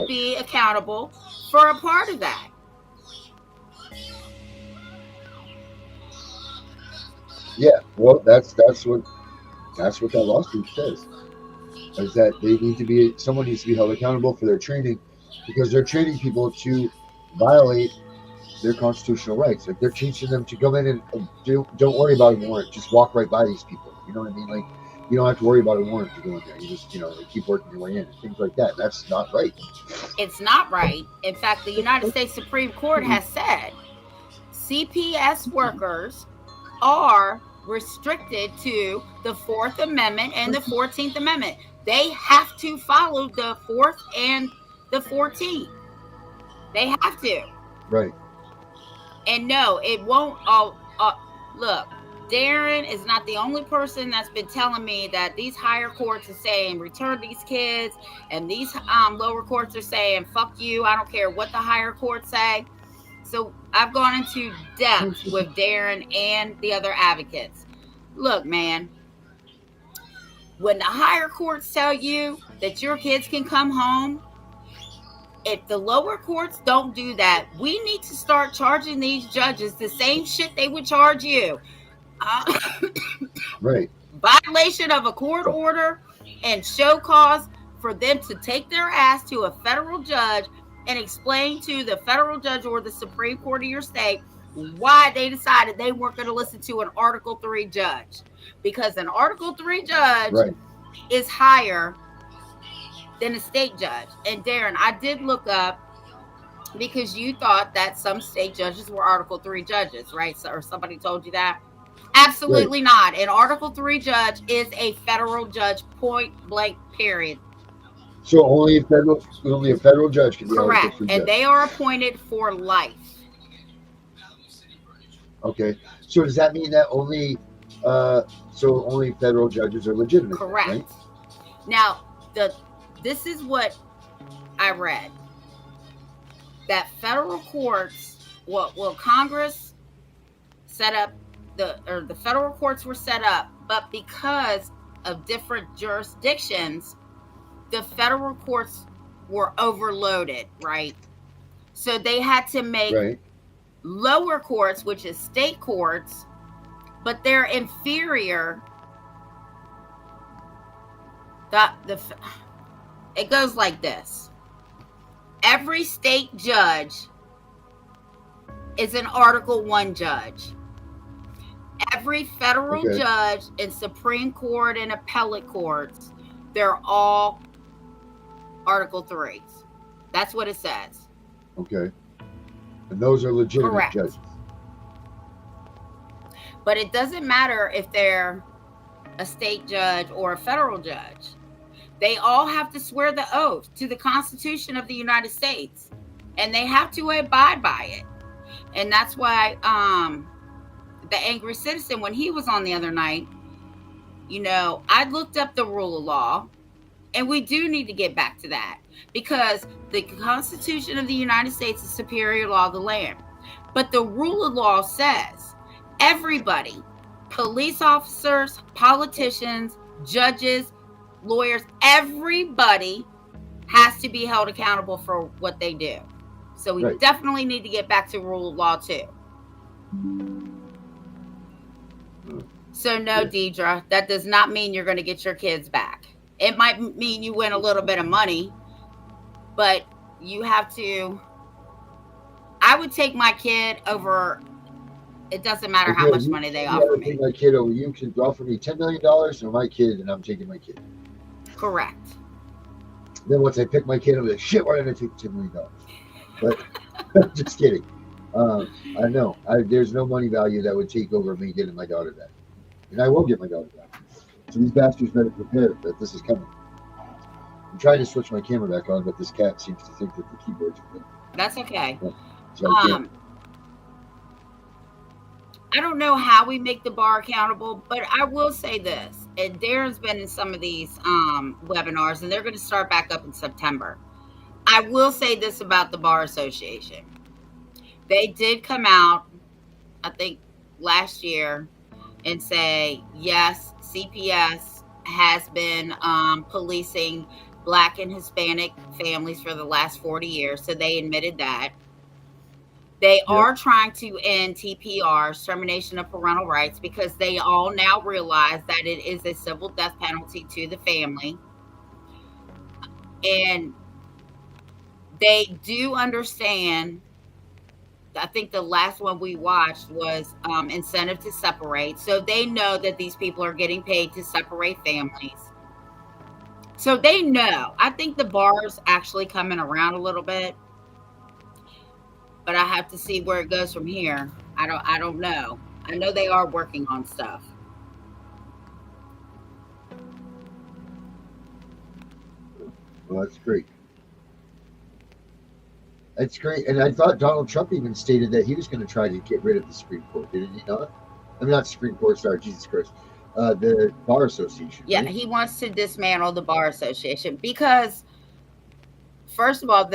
be accountable for a part of that. Yeah, well, that's what that lawsuit says. Is that someone needs to be held accountable for their training, because they're training people to violate their constitutional rights. Like, they're teaching them to come in and don't worry about a warrant, just walk right by these people. You know what I mean? Like, you don't have to worry about a warrant to go in there. You just, like, keep working your way in and things like that. That's not right. It's not right. In fact, the United States Supreme Court has said CPS workers are restricted to the 4th Amendment and the 14th Amendment. They have to follow the 4th and the 14th. They have to. Right. And no, it won't. Look, Darren is not the only person that's been telling me that these higher courts are saying return these kids, and these lower courts are saying fuck you. I don't care what the higher courts say. So I've gone into depth with Darren and the other advocates. Look, man, when the higher courts tell you that your kids can come home, if the lower courts don't do that, we need to start charging these judges the same shit they would charge you. Right. Violation of a court order and show cause for them to take their ass to a federal judge and explain to the federal judge or the Supreme Court of your state why they decided they weren't going to listen to an Article 3 judge. Because an Article 3 judge is higher than a state judge. And Darren, I did look up, because you thought that some state judges were Article 3 judges, right? Or somebody told you that? Absolutely not. An Article 3 judge is a federal judge, point blank, period. So only a federal judge can be correct, and they are appointed for life. Okay, so does that mean that only federal judges are legitimate? Correct. Right? Now, this is what I read. That federal courts, Congress set up the federal courts were set up, but because of different jurisdictions, the federal courts were overloaded, right? So they had to make lower courts, which is state courts, but they're inferior. It goes like this. Every state judge is an Article 1 judge. Every federal judge in Supreme Court and appellate courts, they're all Article 3. That's what it says. Okay. And those are legitimate Correct. judges. But it doesn't matter if they're a state judge or a federal judge. They all have to swear the oath to the Constitution of the United States, and they have to abide by it. And that's why the Angry Citizen, when he was on the other night, you know, I looked up the rule of law, and we do need to get back to that, because the Constitution of the United States is superior law of the land. But the rule of law says everybody, police officers, politicians, judges, lawyers, everybody has to be held accountable for what they do. So we definitely need to get back to rule of law too. So no, Deidre, that does not mean you're going to get your kids back. It might mean you win a little bit of money, but you have to. I would take my kid over. It doesn't matter how much money they offer me. Take my kid over. You can offer me $10 million or my kid, and I'm taking my kid. Correct. Then once I pick my kid, I'm like, shit, why did I take $10 million? But just kidding. I know. There's no money value that would take over me getting my daughter back. And I will get my daughter back. So these bastards better prepare that this is coming. I'm trying to switch my camera back on, but this cat seems to think that the keyboard's good. That's okay. Yeah. So I don't know how we make the bar accountable, but I will say this. And Darren's been in some of these webinars, and they're going to start back up in September. I will say this about the Bar Association. They did come out, I think, last year and say, yes, CPS has been policing Black and Hispanic families for the last 40 years. So they admitted that. They are trying to end TPRs, termination of parental rights, because they all now realize that it is a civil death penalty to the family. And they do understand. I think the last one we watched was incentive to separate. So they know that these people are getting paid to separate families. So they know. I think the bar is actually coming around a little bit. But I have to see where it goes from here. I don't know. I know they are working on stuff. Well, that's great. That's great. And I thought Donald Trump even stated that he was going to try to get rid of the Supreme Court, didn't he not? I mean, not Supreme Court, sorry, Jesus Christ. The Bar Association. Yeah, right? he wants to dismantle the Bar Association because, first of all,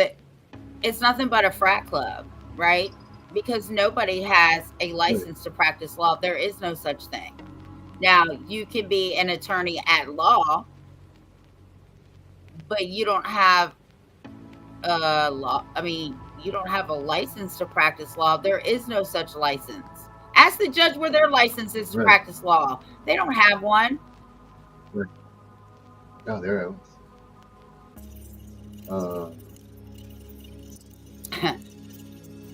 it's nothing but a frat club, right? Because nobody has a license to practice law. There is no such thing. Now, you can be an attorney at law, but you don't have you don't have a license to practice law. There is no such license. Ask the judge where their license is to practice law. They don't have one. Right. Oh, there it was.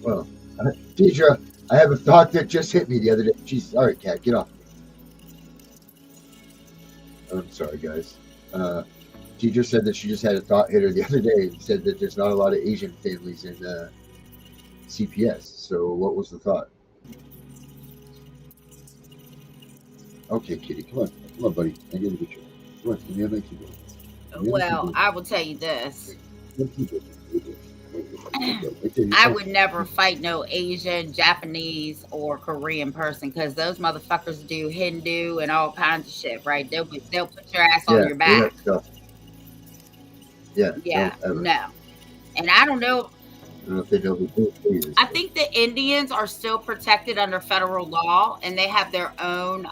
Well, Deidre, I have a thought that just hit me the other day. Jesus, all right, cat, get off. I'm sorry, guys. Deidre said that she just had a thought hit her the other day and said that there's not a lot of Asian families in CPS. So what was the thought? Okay, kitty, come on. Come on, buddy. I get a picture. Come on, give me a make you go. Well, I will tell you this. I would never fight no Asian, Japanese, or Korean person because those motherfuckers do Hindu and all kinds of shit, right? They'll put your ass on your back. Yeah, no. And I don't know. I don't know if they know who this is. I think the Indians are still protected under federal law, and they have their own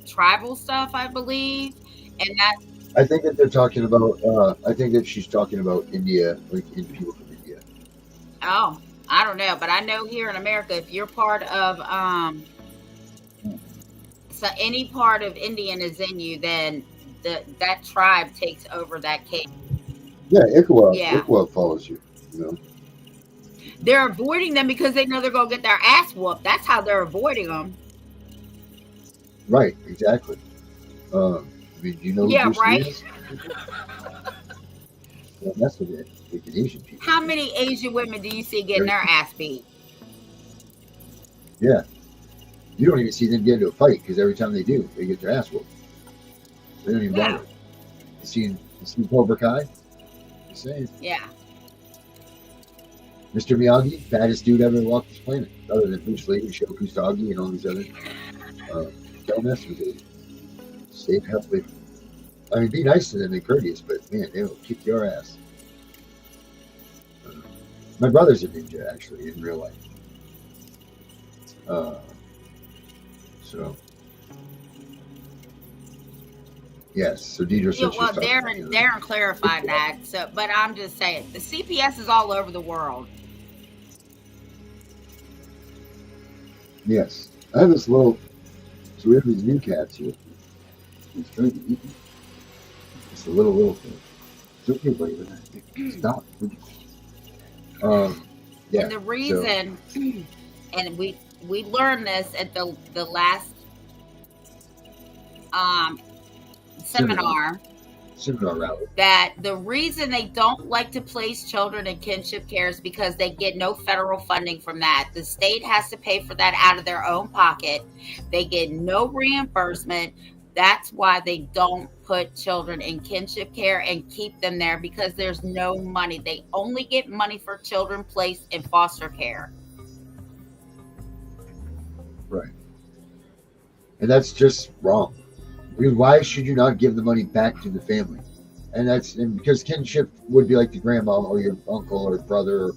tribal stuff, I believe. And that. I think that they're talking about. I think that she's talking about India, like in people from India. Oh, I don't know, but I know here in America, if you're part of so any part of Indian is in you, then that tribe takes over that case. Yeah, Iqbal follows you. You know, they're avoiding them because they know they're gonna get their ass whooped. That's how they're avoiding them. Right, exactly. I mean, do you know who Bruce Lee is? Well, that's what the Asian people. How many Asian women do you see getting their ass beat? Yeah. You don't even see them get into a fight because every time they do, they get their ass whooped. They don't even bother. You seen Cobra Kai? Just saying. Yeah. Mr. Miyagi, baddest dude ever walked this planet, other than Bruce Lee and Sho Kusagi and all these other. Don't mess with it. Stay healthy. I mean, be nice to them and courteous, but man, they will kick your ass. My brother's a ninja, actually, in real life. So, yes. So Deidre said Yeah, well, Darren clarified that. So, but I'm just saying, the CPS is all over the world. Yes, I have this little. So we have these new cats here. He's trying to eat me. It's a little thing. It's okay, buddy. Stop. Yeah. And the reason, and we learned this at the last seminar rally, that the reason they don't like to place children in kinship care is because they get no federal funding from that. The state has to pay for that out of their own pocket. They get no reimbursement. That's why they don't put children in kinship care and keep them there, because there's no money. They only get money for children placed in foster care. Right. And that's just wrong. Because why should you not give the money back to the family? And because kinship would be like the grandma or your uncle or brother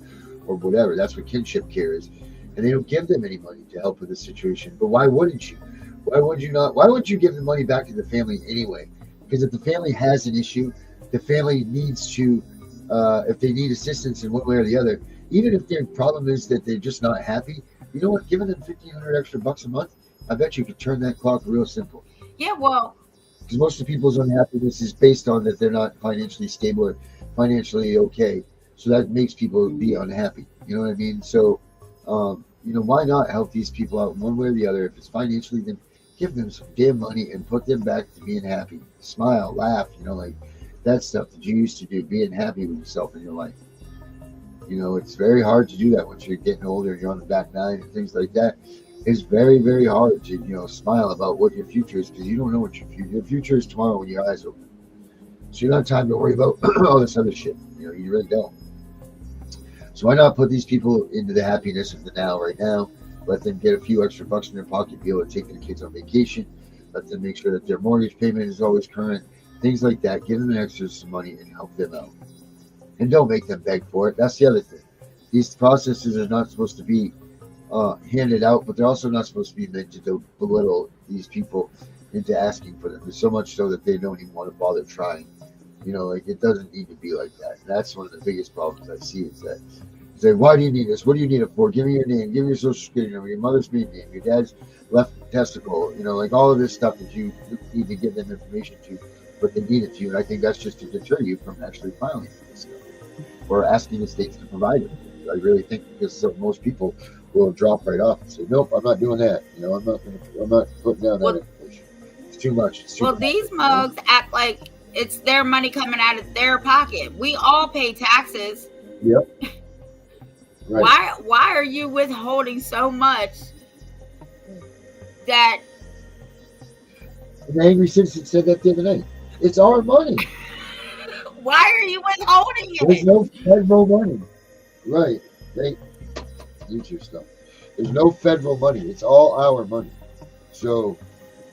or whatever. That's what kinship care is. And they don't give them any money to help with the situation. But why wouldn't you? Why would you not? Why would you give the money back to the family anyway? Because if the family has an issue, the family needs to, if they need assistance in one way or the other, even if their problem is that they're just not happy, you know what? Giving them $1,500 extra bucks a month, I bet you could turn that clock real simple. Yeah, well, because most of people's unhappiness is based on that they're not financially stable or financially okay. So that makes people be unhappy. You know what I mean? So, why not help these people out one way or the other? If it's financially, then give them some damn money and put them back to being happy. Smile, laugh, like that stuff that you used to do, being happy with yourself in your life. It's very hard to do that once you're getting older and you're on the back nine and things like that. It's very, very hard to, smile about what your future is, because you don't know what your future is tomorrow when your eyes open. So you don't have time to worry about all this other shit. You really don't. So why not put these people into the happiness of the now, right now? Let them get a few extra bucks in their pocket, be able to take their kids on vacation. Let them make sure that their mortgage payment is always current. Things like that. Give them an extra some money and help them out. And don't make them beg for it. That's the other thing. These processes are not supposed to be handed out, but they're also not supposed to be meant to belittle these people into asking for them. There's so much so that they don't even want to bother trying. It doesn't need to be like that. And that's one of the biggest problems I see is that say, why do you need this? What do you need it for? Give me your name. Give me your social security number, your mother's maiden name, your dad's left testicle, all of this stuff that you need to give them information to, but they need it to you. And I think that's just to deter you from actually filing this stuff or asking the states to provide it. I really think because most people will drop right off and say, nope, I'm not doing that. I'm not putting down that information. It's too much. These mugs act like it's their money coming out of their pocket. We all pay taxes. Yep. Right. Why are you withholding so much that? An angry citizen said that the other night. It's our money. Why are you withholding it? There's no federal money. Right. Use your stuff. There's no federal money. It's all our money. So,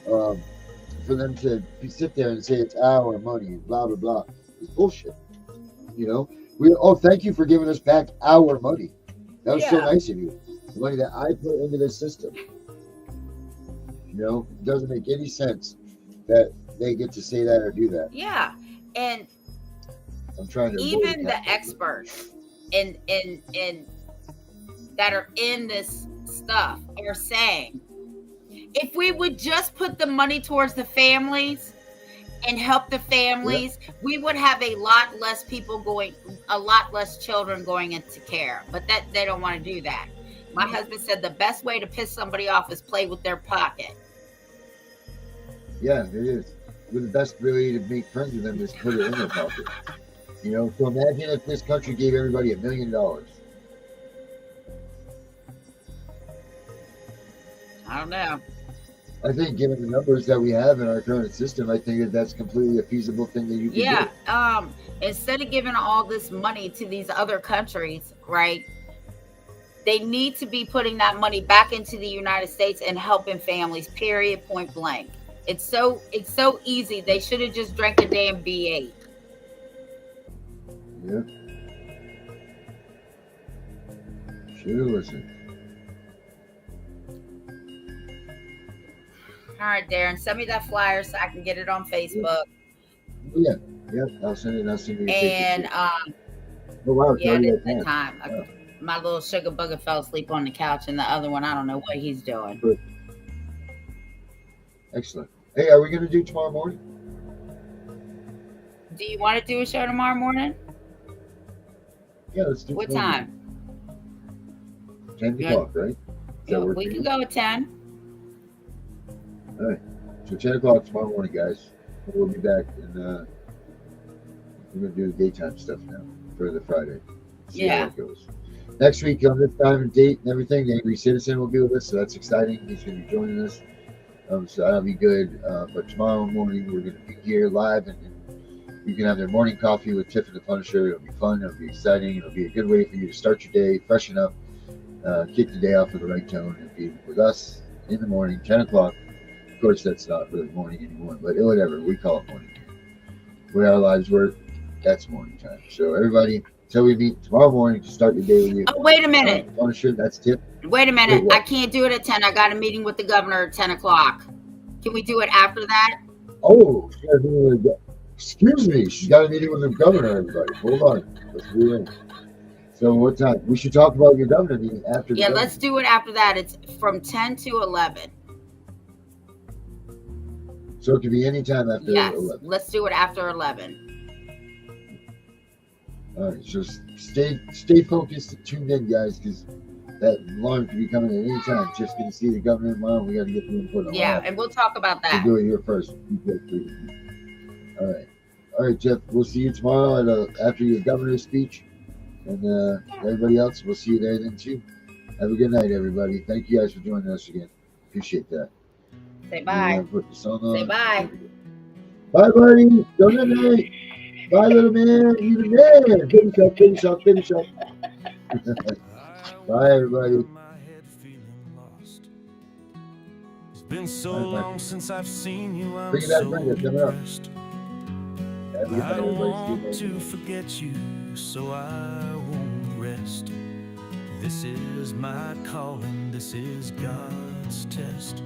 for them to sit there and say it's our money and blah blah blah is bullshit. Thank you for giving us back our money. That was so nice of you. The money that I put into this system. It doesn't make any sense that they get to say that or do that. Yeah, and I'm trying to even the experts in that are in this stuff are saying, if we would just put the money towards the families and help the families, we would have a lot less children going into care. But that they don't want to do that. My husband said the best way to piss somebody off is play with their pocket. Yeah, it is. But the best way to make friends with them is put it in their pocket. You know, so imagine if this country gave everybody $1 million. I don't know. I think, given the numbers that we have in our current system, I think that that's completely a feasible thing that you can Yeah. do. Instead of giving all this money to these other countries, right? They need to be putting that money back into the United States and helping families, period, point blank. It's so easy. They should have just drank a damn V8. Yeah. Should have listened. All right, Darren, send me that flyer so I can get it on Facebook. Yeah. I'll send it. I'll send you a And picture. Oh wow, it's yeah, already at that that time. time, Wow. my little sugar bugger fell asleep on the couch, and the other one, I don't know what he's doing. Good. Excellent. Hey, are we going to do tomorrow morning? Do you want to do a show tomorrow morning? Yeah, let's do it. What tomorrow time? morning. 10 o'clock, right? Does Yeah, that work we for can you? go at 10. All right. So 10 o'clock tomorrow morning, guys. We'll be back, and we're going to do the daytime stuff now for the Friday. See how it goes. Next week on this time and date and everything, the Angry Citizen will be with us, so that's exciting. He's going to be joining us. So that'll be good. But tomorrow morning, we're going to be here live, and you can have their morning coffee with Tiff and the Punisher. It'll be fun. It'll be exciting. It'll be a good way for you to start your day, freshen up, kick the day off with the right tone, and be with us in the morning, 10 o'clock. Of course, that's not really morning anymore, but whatever. We call it morning. Where our lives work, that's morning time. So everybody, until we meet tomorrow morning to start your day with you. Oh, wait a minute. Punisher, that's Tiff. Wait a minute. Wait, I can't do it at 10. I got a meeting with the governor at 10 o'clock. Can we do it after that? Oh, excuse me. She's got a meeting with the governor, everybody. Hold on. Let's do it. So what time? We should talk about your governor meeting after the let's do it after that. It's from 10 to 11. So it could be any time after 11. Let's do it after 11. All right, so stay focused and tuned in, guys, because that alarm could be coming at any time. Just going to see the governor tomorrow. We got to get the input on that. And we'll talk about that. We'll do it here first. All right, Jeff. We'll see you tomorrow after your governor's speech, and everybody else. We'll see you there then too. Have a good night, everybody. Thank you guys for joining us again. Appreciate that. Say bye. Put the song on. Say bye. Bye, buddy. Good night. Bye, little man. You the man. Finish up. Bye, everybody. It's been so long since I've seen you. I'm Bring it back, so bring it. Come up. depressed. I don't want to forget you, so I won't rest. This is my calling. This is God's test.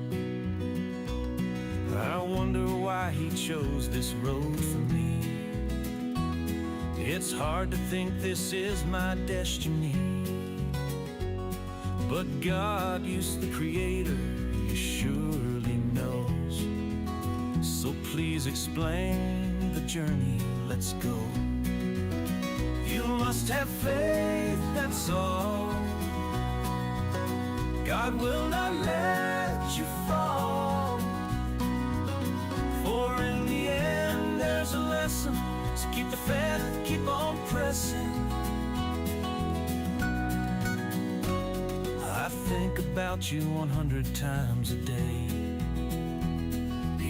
I wonder why he chose this road for me. It's hard to think this is my destiny, but God, you's the creator, you surely knows. So please explain the journey, let's go. You must have faith, that's all. God will not let you fall. For in the end there's a lesson, so keep the faith, keep on pressing. I think about you 100 times a day.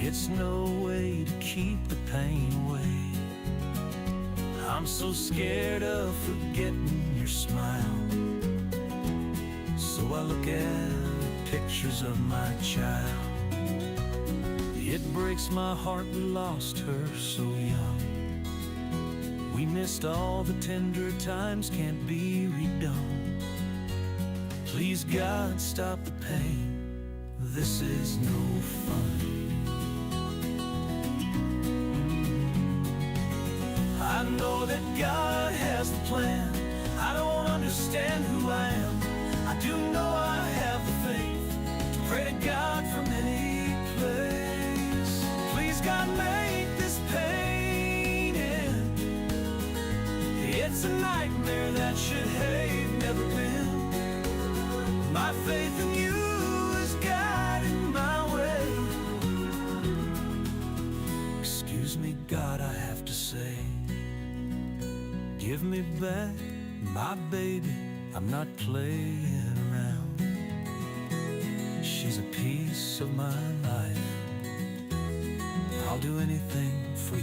It's no way to keep the pain away. I'm so scared of forgetting your smile, so I look at pictures of my child. It breaks my heart we lost her so young. We missed all the tender times, can't be redone. Please God, stop the pain, this is no fun. I know that God has the plan. I don't understand who I am. I do know I have the faith to pray to God from any place. Please God, make this pain end. It's a nightmare that should have never been. My faith in you is guiding my way. Excuse me, God, I have to say, Give me back my baby, I'm not playing around. She's a piece of my life. I'll do anything for